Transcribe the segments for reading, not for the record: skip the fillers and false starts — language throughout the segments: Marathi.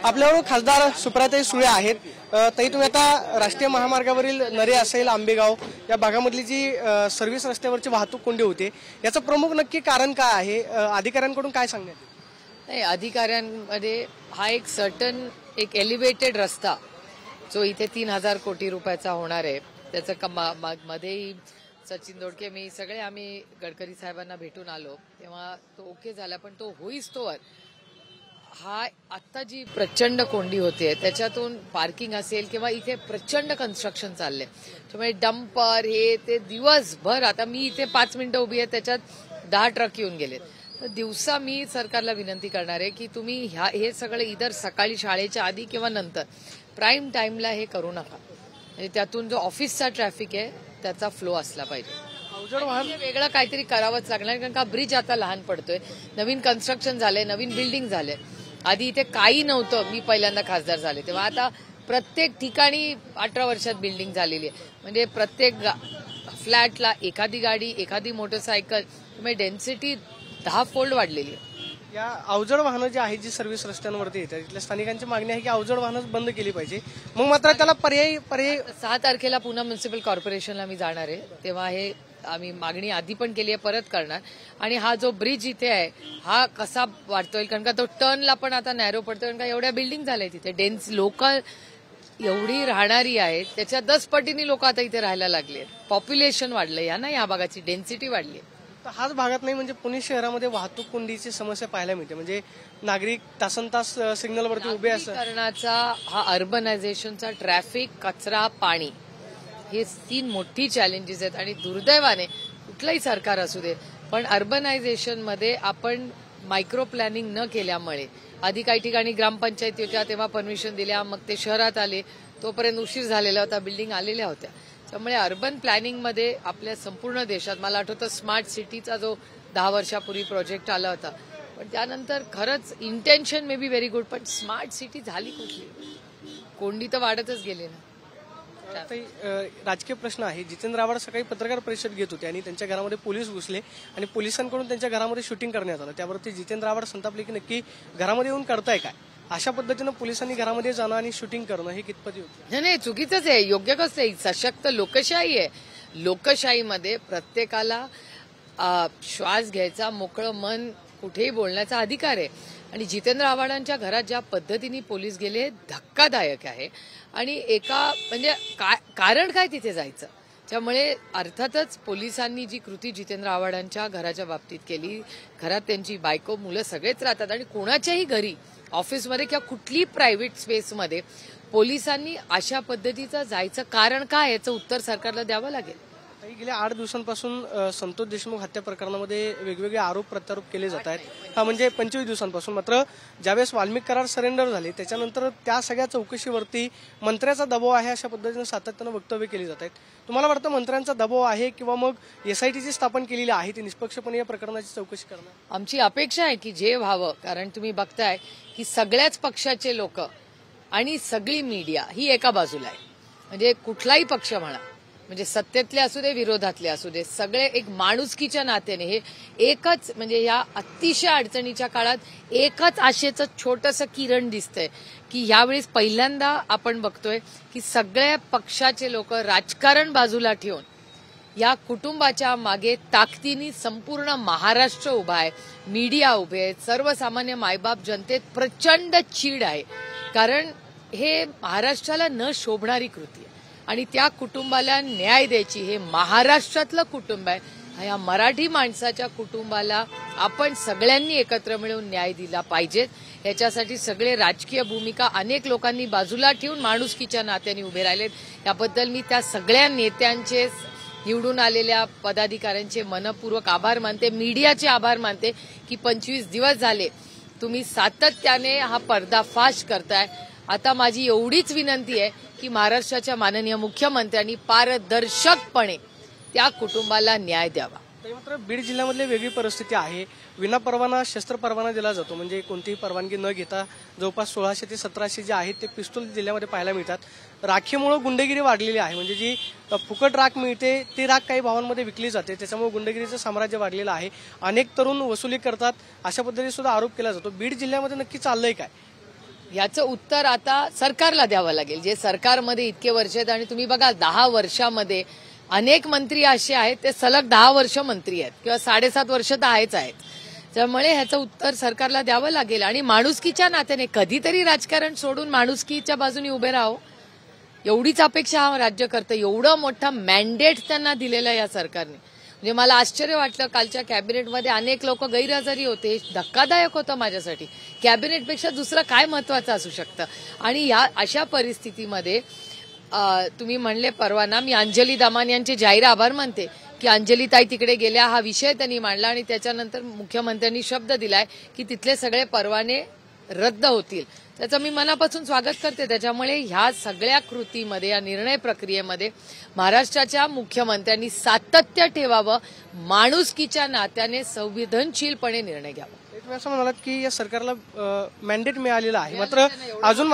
आपल्याबरोबर खासदार सुप्रियाताई सुळे आहेत। ताई, तुम्ही आता राष्ट्रीय महामार्गावरील नरे असेल आंबेगाव या भागामधली जी सर्व्हिस रस्त्यावरची वाहतूक कोंडी होते याचं प्रमुख नक्की कारण काय आहे? अधिकाऱ्यांकडून काय सांगण्यात येतं? नाही, अधिकाऱ्यांमध्ये हा एक एलिव्हेटेड रस्ता जो इथे 3,000 कोटी रुपयाचा होणार आहे त्याचं मध्येही सचिन दोडके मी सगळे आम्ही गडकरी साहेबांना भेटून आलो तेव्हा तो ओके झाला, पण तो होईस्तोवर हा आत्ता जी प्रचंड कोंडी होते त्याच्यातून पार्किंग असेल किंवा इथे प्रचंड कन्स्ट्रक्शन चाललंय त्यामुळे डंपर हे ते दिवसभर आता मी इथे 5 मिनिटं उभी आहे त्याच्यात 10 ट्रक येऊन गेलेत। तर दिवसा मी सरकारला विनंती करणार आहे की तुम्ही हे सगळं इधर सकाळी शाळेच्या आधी किंवा नंतर प्राईम टाइमला हे करू नका, म्हणजे त्यातून जो ऑफिसचा ट्रॅफिक आहे त्याचा फ्लो असला पाहिजे। वेगळं काहीतरी करावंच लागणार कारण का ब्रिज आता लहान पडतोय, नवीन कन्स्ट्रक्शन झालंय, नवीन बिल्डिंग झालंय। आधी इथे काही नव्हतं, मी पहिल्यांदा खासदार झाले तेव्हा आता प्रत्येक ठिकाणी 18 वर्षात बिल्डिंग झालेली आहे, म्हणजे प्रत्येक फ्लॅटला एखादी गाडी एखादी मोटरसायकल, त्यामुळे डेन्सिटी 10 फोल्ड वाढलेली आहे। या अवजड वाहनं जी आहेत जी सर्व्हिस रस्त्यांवरती येतात तिथल्या स्थानिकांची मागणी आहे की अवजड वाहनं बंद केली पाहिजे, मग मात्र त्याला पर्याय 6 तारखेला पुन्हा म्युन्सिपल कॉर्पोरेशनला मी जाणार आहे तेव्हा हे आम्ही मागणी आधी पण केली आहे, परत करणार। आणि हा जो ब्रिज इथे आहे हा कसा वाढतोय कारण का तो टर्नला पण आता नॅरो पडतोय कारण का एवढ्या बिल्डिंग झाल्या तिथे, डेन्स लोक एवढी राहणारी आहेत त्याच्या 10 पटीने लोक आता इथे राहायला लागले, पॉप्युलेशन वाढलंय या ना, या भागाची डेन्सिटी वाढली। तर हाच भागात नाही म्हणजे पुणे शहरामध्ये वाहतूक कोंडीची समस्या पाहायला मिळते, म्हणजे नागरिक तासनतास सिग्नलवरती उभे असतात। हा अर्बनायझेशनचा ट्रॅफिक, कचरा, पाणी हे 3 मोठी चॅलेंजेस आहेत आणि दुर्दैवाने कुठलंही सरकार असू दे पण अर्बनायझेशनमध्ये आपण मायक्रो प्लॅनिंग न केल्यामुळे आधी काही ठिकाणी ग्रामपंचायती होत्या तेव्हा परमिशन दिल्या, मग ते शहरात आले तोपर्यंत उशीर झालेला होता, बिल्डिंग आलेल्या होत्या। त्यामुळे अर्बन प्लॅनिंगमध्ये आपल्या संपूर्ण देशात मला आठवतं स्मार्ट सिटीचा जो 10 वर्षापूर्वी प्रोजेक्ट आला होता, पण त्यानंतर खरंच intention may be very good पण स्मार्ट सिटी झाली कुठली, कोंडी तर वाढतच गेले ना। राजकीय प्रश्न आहे। जितेंद्र आव्हाड सकाळी पत्रकार परिषद घेत होते आणि त्यांच्या घरामध्ये पोलीस घुसले आणि पोलिसांकडून त्यांच्या घरामध्ये शूटिंग करण्यात आलं, त्यावरती जितेंद्र आव्हाड संतापले की नक्की घरामध्ये येऊन करताय काय? अशा पद्धतीनं पोलिसांनी घरामध्ये जाणं आणि शूटिंग करणं हे कितपत योग्य? नाही, चुकीचंच आहे, योग्य कसं आहे? सशक्त लोकशाही आहे, लोकशाहीमध्ये प्रत्येकाला श्वास घ्यायचा, मोकळं मन कुठेही बोलण्याचा अधिकार आहे। आणि जितेंद्र आव्हाडांच्या घरात ज्या पद्धतीने पोलीस गेले धक्कादायक आहे आणि म्हणजे कारण काय तिथे जायचं? त्यामुळे अर्थातच पोलिसांनी जी कृती जितेंद्र आव्हाडांच्या घराच्या बाबतीत केली, घरात त्यांची बायको मुलं सगळेच राहतात आणि कोणाच्याही घरी ऑफिसमध्ये किंवा कुठलीही प्रायव्हेट स्पेसमध्ये पोलिसांनी अशा पद्धतीचं जायचं कारण काय याचं उत्तर सरकारला द्यावं लागेल। गेल्या 8 दिवसांपासून संतोष देशमुख हत्या प्रकरणामध्ये वेगवेगळे आरोप प्रत्यारोप केले जात आहेत, हा म्हणजे 25 दिवसांपासून। मात्र ज्यावेळेस वाल्मिक करार सरेंडर झाले त्याच्यानंतर त्या सगळ्या चौकशीवरती मंत्र्याचा दबाव आहे अशा पद्धतीने सातत्यानं वक्तव्य केली जात आहेत। तुम्हाला वाटतं मंत्र्यांचा दबाव आहे किंवा मग एसआयटीची स्थापन केलेली आहे ती निष्पक्षपणे या प्रकरणाची चौकशी करणार? आमची अपेक्षा आहे की जे व्हावं, कारण तुम्ही बघताय की सगळ्याच पक्षाचे लोक आणि सगळी मीडिया ही एका बाजूला आहे, म्हणजे कुठलाही पक्ष म्हणा, म्हणजे सत्तेतले असू दे विरोधातले असू दे, सगळे एक माणुसकीच्या नात्याने हे एकच, म्हणजे या अतिशय अडचणीच्या काळात एकच आशेचं छोटंसं किरण दिसतंय की यावेळेस पहिल्यांदा आपण बघतोय की सगळ्या पक्षाचे लोक राजकारण बाजूला ठेवून या कुटुंबाच्या मागे ताकदीने संपूर्ण महाराष्ट्र उभा आहे, मीडिया उभे आहे, सर्वसामान्य मायबाप जनतेत प्रचंड चीड आहे, कारण हे महाराष्ट्राला न शोभणारी कृती आहे आणि त्या कुटुंबाला न्याय द्यायची, हे महाराष्ट्रातलं कुटुंब आहे, या मराठी माणसाच्या कुटुंबाला आपण सगळ्यांनी एकत्र मिळून न्याय दिला पाहिजे। याच्यासाठी सगळे राजकीय भूमिका अनेक लोकांनी बाजूला ठेवून माणुसकीच्या नात्याने उभे राहिलेत, याबद्दल मी त्या सगळ्या नेत्यांचे, निवडून आलेल्या पदाधिकाऱ्यांचे मनपूर्वक आभार मानते, मीडियाचे आभार मानते की 25 दिवस झाले तुम्ही सातत्याने हा पर्दाफाश करताय। आता माझी एवढीच विनंती आहे की महाराष्ट्राच्या माननीय मुख्यमंत्र्यांनी पारदर्शकपणे त्या कुटुंबाला न्याय द्यावा। मात्र बीड जिल्ह्यामधली वेगळी परिस्थिती आहे, विनापरवाना शस्त्र परवाना दिला जातो, म्हणजे कोणतीही परवानगी न घेता जवळपास 1600 ते 1700 जे आहेत ते पिस्तूल जिल्ह्यामध्ये पाहायला मिळतात। राखीमुळे गुंडगिरी वाढलेली आहे, म्हणजे जी फुकट राख मिळते ती राख काही भावांमध्ये विकली जाते, त्याच्यामुळे गुंडगिरीचं साम्राज्य वाढलेलं आहे, अनेक तरुण वसुली करतात अशा पद्धतीने सुद्धा आरोप केला जातो। बीड जिल्ह्यामध्ये नक्की चाललंय काय? याचं उत्तर आता सरकारला द्यावं लागेल. जे सरकारमध्ये इतके वर्ष आहेत आणि तुम्ही बघा 10 वर्षामध्ये अनेक मंत्री असे आहेत ते सलग 10 वर्ष मंत्री आहेत किंवा 7.5 वर्ष तर आहेच आहेत. त्यामुळे ह्याचं उत्तर सरकारला द्यावं लागेल आणि माणुसकीच्या नात्याने कधीतरी राजकारण सोडून माणुसकीच्या बाजूने उभे राहावं एवढीच अपेक्षा हा राज्य करतं. एवढं मोठा मॅन्डेट त्यांना दिलेलं या सरकारने. म्हणजे मला आश्चर्य वाटलं कालच्या कॅबिनेटमध्ये अनेक लोक गैरहजेरी होते. धक्कादायक होतं माझ्यासाठी. कॅबिनेटपेक्षा दुसरं काय महत्वाचं असू शकतं. आणि या अशा परिस्थितीमध्ये तुम्ही म्हणले परवा ना, मी अंजली दमानी यांचे जाहीर आभार मानते की अंजलीताई तिकडे गेल्या, हा विषय त्यांनी मांडला आणि त्याच्यानंतर मुख्यमंत्र्यांनी शब्द दिलाय की तिथले सगळे परवाने रद्द होतील. त्याचं मी मनापासून स्वागत करते. त्याच्यामुळे ह्या सगळ्या कृतीमध्ये, या निर्णय प्रक्रियेमध्ये महाराष्ट्राच्या मुख्यमंत्र्यांनी सातत्य ठेवावं, माणुसकीच्या नात्याने संवेदनशीलपणे निर्णय घ्यावा. तुम्ही असं म्हणालात की या सरकारला मॅन्डेट मिळालेलं आहे, मात्र अजून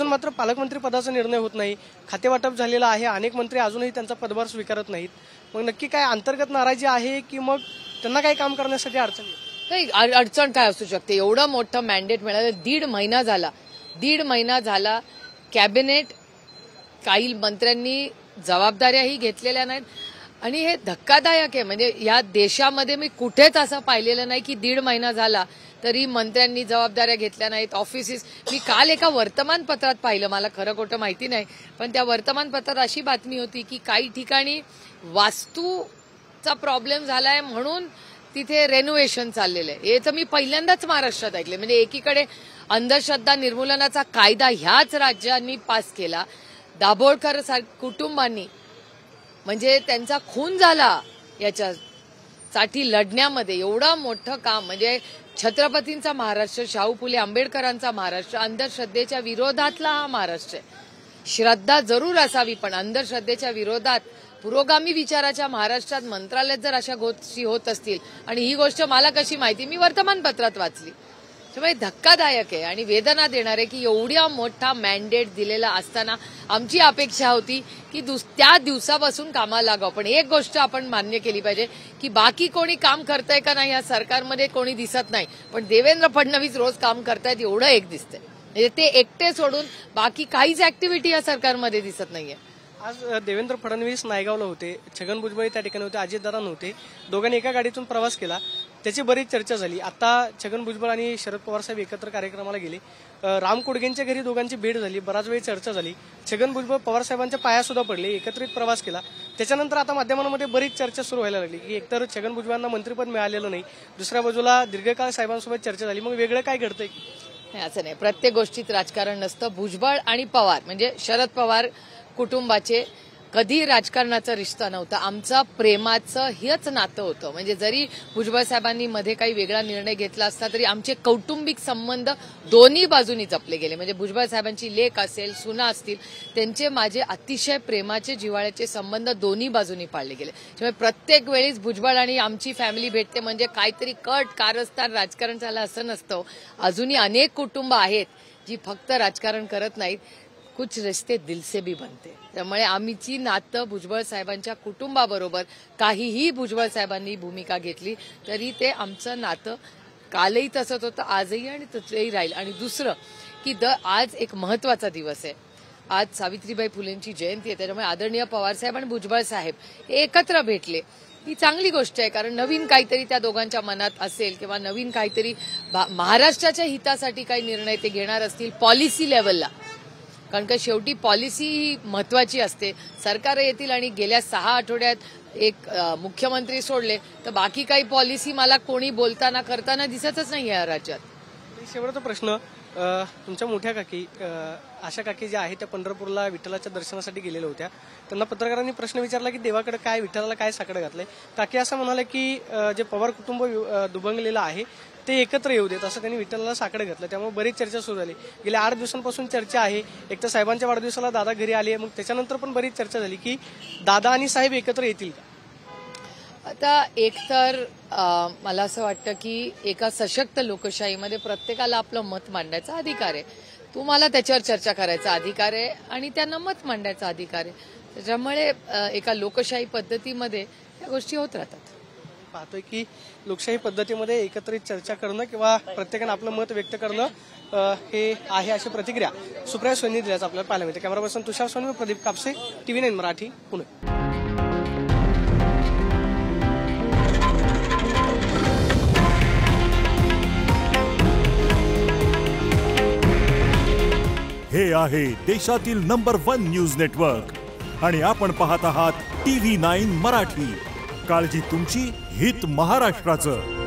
मात्र पालकमंत्री पदाचा निर्णय होत नाही. खातेवाटप झालेलं आहे, अनेक मंत्री अजूनही त्यांचा पदभार स्वीकारत नाहीत. मग नक्की काय अंतर्गत नाराजी आहे की मग त्यांना काही काम करण्यासाठी अडचण येते? नाही, अडचण काय असू शकते. एवढं मोठं मॅन्डेट मिळालं. 1.5 महिना झाला कॅबिनेट, काही मंत्र्यांनी जबाबदाऱ्याही घेतलेल्या नाहीत आणि हे धक्कादायक आहे. म्हणजे या देशामध्ये मी कुठेच असं पाहिलेलं नाही की 1.5 महिना झाला तरी मंत्र्यांनी जबाबदाऱ्या घेतल्या नाहीत. ऑफिसेस, मी काल एका वर्तमानपत्रात पाहिलं, मला खरं खोटं माहिती नाही, पण त्या वर्तमानपत्रात अशी बातमी होती की काही ठिकाणी वास्तूचा प्रॉब्लेम झालाय म्हणून तिथे रेनोव्हेशन चाललेलं आहे. हे तर मी पहिल्यांदाच महाराष्ट्रात ऐकले. म्हणजे एकीकडे अंधश्रद्धा निर्मूलनाचा कायदा ह्याच राज्यांनी पास केला, दाभोळकर कुटुंबांनी म्हणजे त्यांचा खून झाला याच्यासाठी लढण्यामध्ये एवढं मोठं काम. म्हणजे छत्रपतींचा महाराष्ट्र, शाहू फुले आंबेडकरांचा महाराष्ट्र, अंधश्रद्धेच्या विरोधातला हा महाराष्ट्र आहे. श्रद्धा जरूर असावी पण अंधश्रद्धेच्या विरोधात पुरोगामी विचाराच्या महाराष्ट्रात मंत्रालयात जर अशा गोष्टी होत असतील, आणि ही गोष्ट मला कशी माहिती, मी वर्तमानपत्रात वाचली, त्यामुळे धक्कादायक आहे आणि वेदना देणार आहे की एवढ्या मोठा मॅन्डेट दिलेला असताना आमची अपेक्षा होती की त्या दिवसापासून कामाला लागावं. पण एक गोष्ट आपण मान्य केली पाहिजे की बाकी कोणी काम करतंय का नाही या सरकारमध्ये कोणी दिसत नाही, पण देवेंद्र फडणवीस रोज काम करतायत एवढं एक दिसतंय. म्हणजे ते एकटे सोडून बाकी काहीच ऍक्टिव्हिटी या सरकारमध्ये दिसत नाहीये. आज देवेंद्र फडणवीस नायगावला होते, छगन भुजबळ त्या ठिकाणी होते, अजितदादा नव्हते. दोघांनी एका गाडीतून प्रवास केला, त्याची बरीच चर्चा झाली. आता छगन भुजबळ आणि शरद पवार साहेब एकत्र कार्यक्रमाला गेले. राम कोडगेंच्या घरी दोघांची भेट झाली, बराच वेळ चर्चा झाली. छगन भुजबळ पवार साहेबांच्या पाया सुद्धा पडले, एकत्रित प्रवास केला. त्याच्यानंतर आता माध्यमांमध्ये बरीच चर्चा सुरू व्हायला लागली की एकतर छगन भुजबळांना मंत्रिपद मिळालेलं नाही, दुसऱ्या बाजूला दीर्घकाळ साहेबांसोबत चर्चा झाली. मग वेगळं काय घडतंय? नाही, असं नाही. प्रत्येक गोष्टीत राजकारण नसतं. भुजबळ आणि पवार म्हणजे शरद पवार कुटुंबाचे कधी राजकारणाचा रिश्ता नव्हता. आमचं प्रेमाचं हेच नातं होतं. म्हणजे जरी भुजबळ साहेबांनी मध्ये काही वेगळा निर्णय घेतला असता तरी आमचे कौटुंबिक संबंध दोन्ही बाजूनी जपले गेले. म्हणजे भुजबळ साहेबांची लेक असेल, सुना असतील, त्यांचे माझे अतिशय प्रेमाचे जिव्हाळ्याचे संबंध दोन्ही बाजूनी पाळले गेले. त्यामुळे प्रत्येक वेळीच भुजबळ आणि आमची फॅमिली भेटते म्हणजे काहीतरी कट कारस्थान राजकारण झालं असं नसतं. अजूनही अनेक कुटुंब आहेत जी फक्त राजकारण करत नाहीत, कुछ रिश्ते दिल से भी बनते. त्यामुळे आमची नातं भुजबळ साहेबांच्या कुटुंबाबरोबर काहीही भुजबळ साहेबांनी भूमिका घेतली तरी ते आमचं नातं कालही तसंच होतं, आजही आणि तसंही राहील. आणि दुसरं की आज एक महत्वाचा दिवस आहे. आज सावित्रीबाई फुलेंची जयंती आहे. त्याच्यामुळे आदरणीय पवारसाहेब आणि भुजबळ साहेब हे एकत्र भेटले ही चांगली गोष्ट आहे. कारण नवीन काहीतरी त्या दोघांच्या मनात असेल किंवा नवीन काहीतरी महाराष्ट्राच्या हितासाठी काही निर्णय ते घेणार असतील पॉलिसी लेवलला. कारण का शेवटी पॉलिसी ही महत्वाची असते. सरकार येतील आणि गेल्या 6 आठवड्यात एक मुख्यमंत्री सोडले तर बाकी काही पॉलिसी मला कोणी बोलताना करताना दिसतच नाही या राज्यात. शेवटचा प्रश्न, तुमच्या मोठ्या काकी, आशा काकी ज्या आहेत त्या पंढरपूरला विठ्ठलाच्या दर्शनासाठी गेलेल्या होत्या. त्यांना पत्रकारांनी प्रश्न विचारला की देवाकडे काय, विठ्ठलाला काय साकडं घातलंय. काकी असं म्हणाले की जे पवार कुटुंब दुभंगलेलं आहे ते एकत्र येऊ देत असं त्यांनी विठ्ठलाला साकडं घातलं. त्यामुळे बरीच चर्चा सुरू झाली. गेल्या 8 दिवसांपासून चर्चा आहे. एक तर साहेबांच्या वाढदिवसाला दादा घरी आले, मग त्याच्यानंतर पण बरीच चर्चा झाली की दादा आणि साहेब एकत्र येतील का. आता एकतर मला असं वाटतं की एका सशक्त लोकशाहीमध्ये प्रत्येकाला आपलं मत मांडायचा अधिकार आहे. तुम्हाला त्याच्यावर चर्चा करायचा अधिकार आहे आणि त्यांना मत मांडायचा अधिकार आहे. त्याच्यामुळे एका लोकशाही पद्धतीमध्ये या गोष्टी होत राहतात. पाहतोय की लोकशाही पद्धतीमध्ये एकत्रित चर्चा करणं किंवा प्रत्येकानं आपलं मत व्यक्त करणं हे आहे अशी प्रतिक्रिया सुप्रिया सुळेंनी दिल्याचं आपल्याला पाहायला मिळते. कॅमेरा पर्सन तुषार सोनी, प्रदीप कापसे, TV9 मराठी, पुणे. हे आहे देशातील नंबर 1 न्यूज नेटवर्क आणि आपण पाहत आहात TV9 मराठी. काळजी तुमची, हित महाराष्ट्राचं.